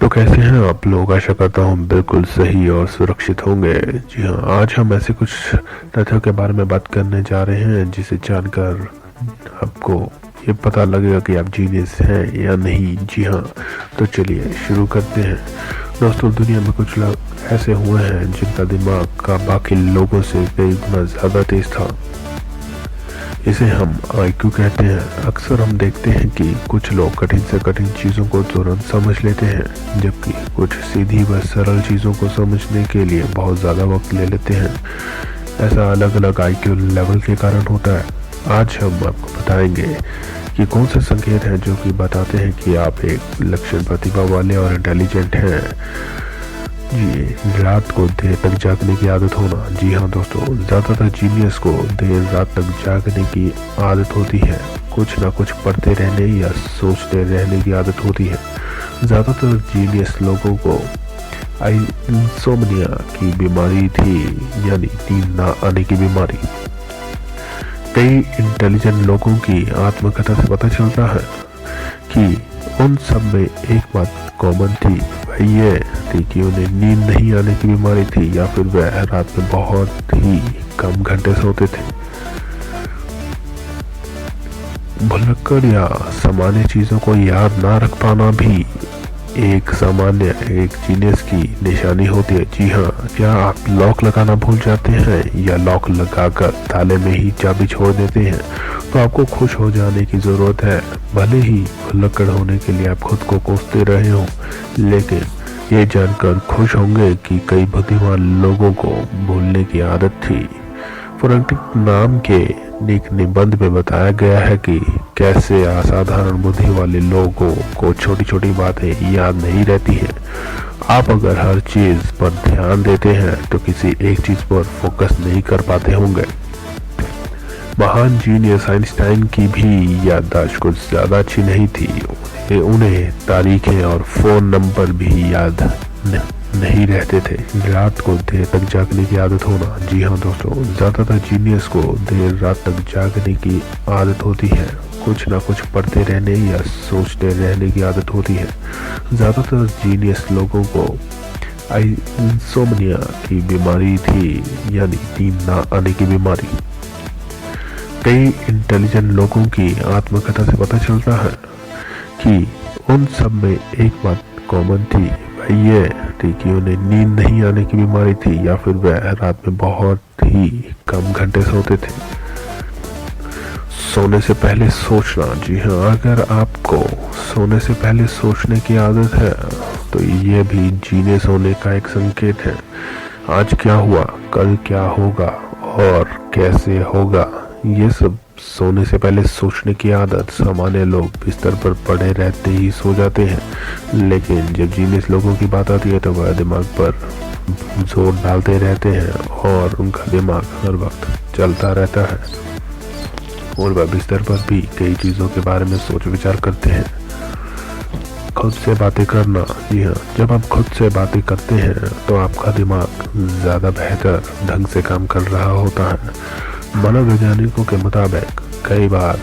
तो कैसे हैं आप लोग? आशा करता हूँ बिल्कुल सही और सुरक्षित होंगे। जी हाँ, आज हम ऐसे कुछ तथ्यों के बारे में बात करने जा रहे हैं जिसे जानकर आपको ये पता लगेगा कि आप जीनियस हैं या नहीं। जी हाँ, तो चलिए शुरू करते हैं। दोस्तों, दुनिया में कुछ लोग ऐसे हुए हैं जिनका दिमाग का बाकी लोगों से कई गुना ज़्यादा तेज था। इसे हम आईक्यू कहते हैं। अक्सर हम देखते हैं कि कुछ लोग कठिन से कठिन चीज़ों को तुरंत समझ लेते हैं, जबकि कुछ सीधी व सरल चीज़ों को समझने के लिए बहुत ज़्यादा वक्त ले लेते हैं। ऐसा अलग अलग आईक्यू लेवल के कारण होता है। आज हम आपको बताएंगे कि कौन से संकेत हैं जो कि बताते हैं कि आप एक लक्षण प्रतिभा वाले और इंटेलिजेंट हैं। जी, रात को देर तक जागने की आदत होना। जी हाँ दोस्तों, ज़्यादातर जीनियस को देर रात तक जागने की आदत होती है। कुछ ना कुछ पढ़ते रहने या सोचते रहने की आदत होती है। ज़्यादातर जीनियस लोगों को इंसोम्निया की बीमारी थी, यानी नींद ना आने की बीमारी। कई इंटेलिजेंट लोगों की आत्मकथा से पता चलता है कि उन सब में एक बात कॉमन थी, वह ये थी कि उन्हें नींद नहीं आने की बीमारी थी या फिर वह रात में बहुत ही कम घंटे सोते थे। भुलक्कड़ या सामान्य चीज़ों को याद ना रख पाना भी एक जीनियस की निशानी होती है। जी हाँ, क्या आप लॉक लगाना भूल जाते हैं या लॉक लगाकर ताले में ही चाबी छोड़ देते हैं? तो आपको खुश हो जाने की ज़रूरत है। भले ही भुलक्कड़ होने के लिए आप खुद को कोसते रहे हों, लेकिन ये जानकर खुश होंगे कि कई बुद्धिमान लोगों को भूलने की आदत थी। फोरेंसिक नाम के एक निबंध में बताया गया है कि कैसे असाधारण बुद्धि वाले लोगों को छोटी छोटी बातें याद नहीं रहती हैं। आप अगर हर चीज़ पर ध्यान देते हैं तो किसी एक चीज़ पर फोकस नहीं कर पाते होंगे। महान जीनियस आइंस्टाइन की भी याददाश्त कुछ ज़्यादा अच्छी नहीं थी। उन्हें तारीखें और फ़ोन नंबर भी याद नहीं रहते थे। रात को देर तक जागने की आदत होना। जी हाँ दोस्तों, ज़्यादातर जीनियस को देर रात तक जागने की आदत होती है। कुछ ना कुछ पढ़ते रहने या सोचते रहने की आदत होती है। ज़्यादातर जीनियस लोगों को इंसोम्निया की बीमारी थी, यानी नींद ना आने की बीमारी। कई इंटेलिजेंट लोगों की आत्मकथा से पता चलता है कि उन सब में एक बात कॉमन थी, वह ये थी कि उन्हें नींद नहीं आने की बीमारी थी या फिर वह रात में बहुत ही कम घंटे सोते थे। सोने से पहले सोचना। जी हाँ, अगर आपको सोने से पहले सोचने की आदत है तो ये भी जीनियस होने का एक संकेत है। आज क्या हुआ, कल क्या होगा और कैसे होगा, ये सब सोने से पहले सोचने की आदत सामान्य लोग बिस्तर पर पड़े रहते ही सो जाते हैं, लेकिन जब जीनियस लोगों की बात आती है तो वह दिमाग पर जोर डालते रहते हैं और उनका दिमाग हर वक्त चलता रहता है और वह बिस्तर पर भी कई चीज़ों के बारे में सोच विचार करते हैं। खुद से बातें करना। जी हाँ, जब आप खुद से बातें करते हैं तो आपका दिमाग ज़्यादा बेहतर ढंग से काम कर रहा होता है। मनोवैज्ञानिकों के मुताबिक कई बार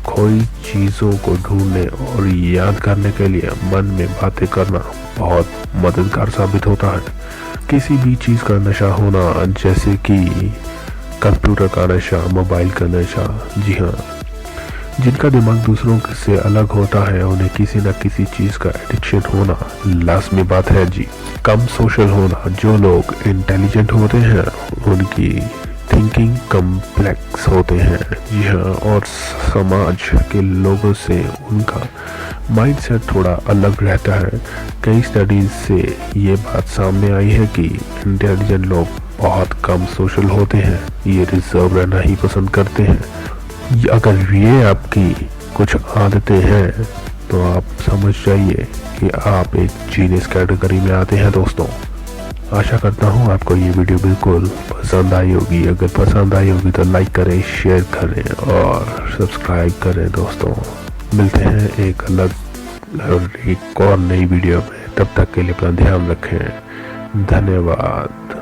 खोई चीज़ों को ढूंढने और याद करने के लिए मन में बातें करना बहुत मददगार साबित होता है। किसी भी चीज़ का नशा होना, जैसे कि कंप्यूटर का नशा, मोबाइल का नशा। जी हाँ, जिनका दिमाग दूसरों से अलग होता है उन्हें किसी न किसी चीज़ का एडिक्शन होना लाजमी बात है। जी, कम सोशल होना। जो लोग इंटेलिजेंट होते हैं उनकी थिंकिंग कम्प्लेक्स होते हैं। जी हाँ, और समाज के लोगों से उनका माइंडसेट थोड़ा अलग रहता है। कई स्टडीज से ये बात सामने आई है कि इंटेलिजेंट लोग बहुत कम सोशल होते हैं, ये रिजर्व रहना ही पसंद करते हैं। अगर ये आपकी कुछ आदतें हैं तो आप समझ जाइए कि आप एक जीनियस कैटेगरी में आते हैं दोस्तों। आशा करता हूँ आपको ये वीडियो बिल्कुल पसंद आई होगी। अगर पसंद आई होगी तो लाइक करें, शेयर करें और सब्सक्राइब करें दोस्तों। मिलते हैं एक और नई वीडियो में। तब तक के लिए अपना ध्यान रखें। धन्यवाद।